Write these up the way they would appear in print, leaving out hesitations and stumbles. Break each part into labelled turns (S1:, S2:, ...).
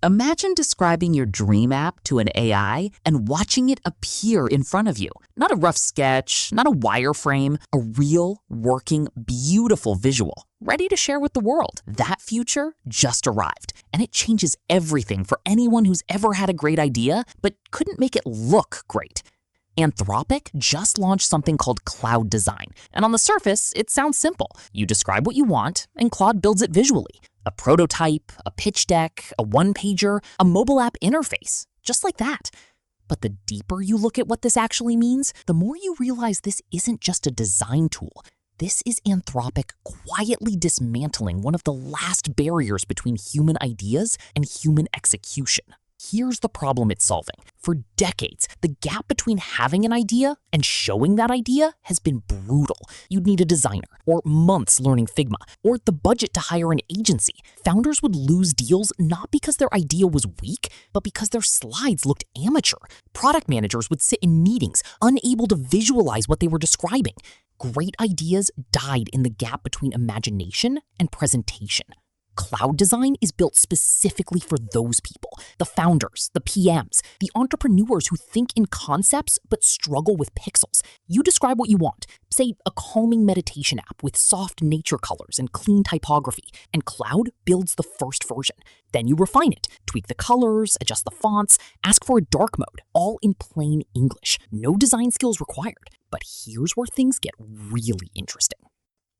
S1: Imagine describing your dream app to an AI and watching it appear in front of you. Not a rough sketch, not a wireframe, a real, working, beautiful visual, ready to share with the world. That future just arrived, and it changes everything for anyone who's ever had a great idea but couldn't make it look great. Anthropic just launched something called Claude Design, and on the surface, it sounds simple. You describe what you want, and Claude builds it visually. A prototype, a pitch deck, a one-pager, a mobile app interface, just like that. But the deeper you look at what this actually means, the more you realize this isn't just a design tool. This is Anthropic quietly dismantling one of the last barriers between human ideas and human execution. Here's the problem it's solving. For decades, the gap between having an idea and showing that idea has been brutal. You'd need a designer, or months learning Figma, or the budget to hire an agency. Founders would lose deals not because their idea was weak, but because their slides looked amateur. Product managers would sit in meetings, unable to visualize what they were describing. Great ideas died in the gap between imagination and presentation. Claude Design is built specifically for those people, the founders, the PMs, the entrepreneurs who think in concepts but struggle with pixels. You describe what you want, say a calming meditation app with soft nature colors and clean typography, and Claude builds the first version. Then you refine it, tweak the colors, adjust the fonts, ask for a dark mode, all in plain English. No design skills required. But here's where things get really interesting.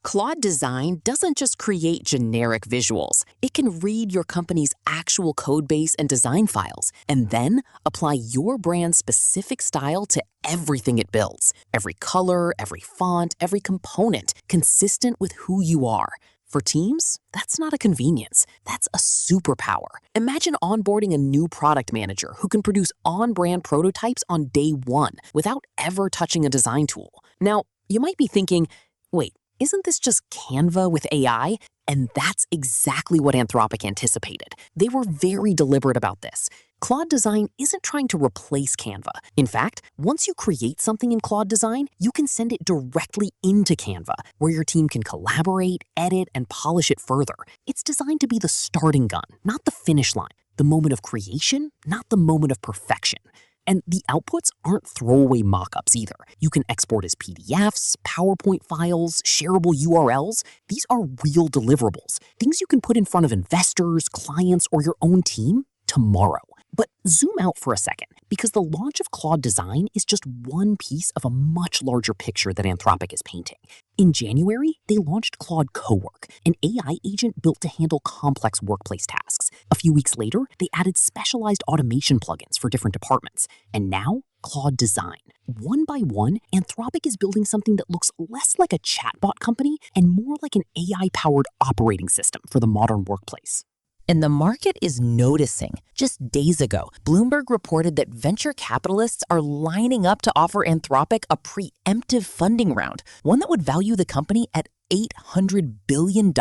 S1: Claude Design doesn't just create generic visuals. It can read your company's actual code base and design files, and then apply your brand's specific style to everything it builds. Every color, every font, every component, consistent with who you are. For teams, that's not a convenience, that's a superpower. Imagine onboarding a new product manager who can produce on-brand prototypes on day one without ever touching a design tool. Now, you might be thinking, wait, isn't this just Canva with AI? And that's exactly what Anthropic anticipated. They were very deliberate about this. Claude Design isn't trying to replace Canva. In fact, once you create something in Claude Design, you can send it directly into Canva, where your team can collaborate, edit, and polish it further. It's designed to be the starting gun, not the finish line. The moment of creation, not the moment of perfection. And the outputs aren't throwaway mockups either. You can export as PDFs, PowerPoint files, shareable URLs. These are real deliverables, things you can put in front of investors, clients, or your own team tomorrow. But zoom out for a second, because the launch of Claude Design is just one piece of a much larger picture that Anthropic is painting. In January, they launched Claude Cowork, an AI agent built to handle complex workplace tasks. A few weeks later, they added specialized automation plugins for different departments. And now, Claude Design. One by one, Anthropic is building something that looks less like a chatbot company and more like an AI-powered operating system for the modern workplace. And the market is noticing. Just days ago, Bloomberg reported that venture capitalists are lining up to offer Anthropic a preemptive funding round, one that would value the company at $800 billion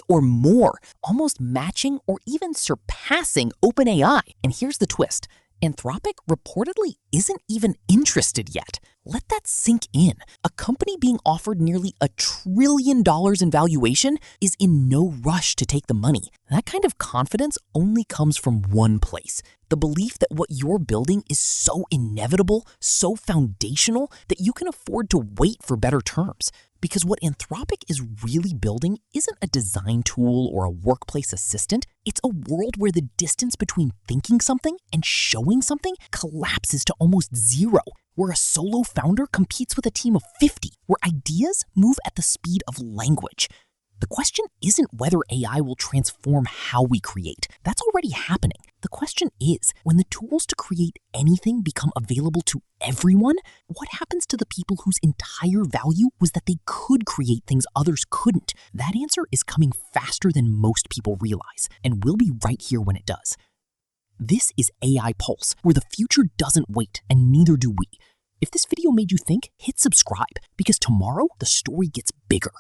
S1: or more, almost matching or even surpassing OpenAI. And here's the twist. Anthropic reportedly isn't even interested yet. Let that sink in. A company being offered nearly $1 trillion in valuation is in no rush to take the money. That kind of confidence only comes from one place: the belief that what you're building is so inevitable, so foundational, that you can afford to wait for better terms. Because what Anthropic is really building isn't a design tool or a workplace assistant. It's a world where the distance between thinking something and showing something collapses to almost zero, where a solo founder competes with a team of 50, where ideas move at the speed of language. The question isn't whether AI will transform how we create. That's already happening. The question is, when the tools to create anything become available to everyone, what happens to the people whose entire value was that they could create things others couldn't? That answer is coming faster than most people realize, and we'll be right here when it does. This is AI Pulse, where the future doesn't wait, and neither do we. If this video made you think, hit subscribe, because tomorrow the story gets bigger.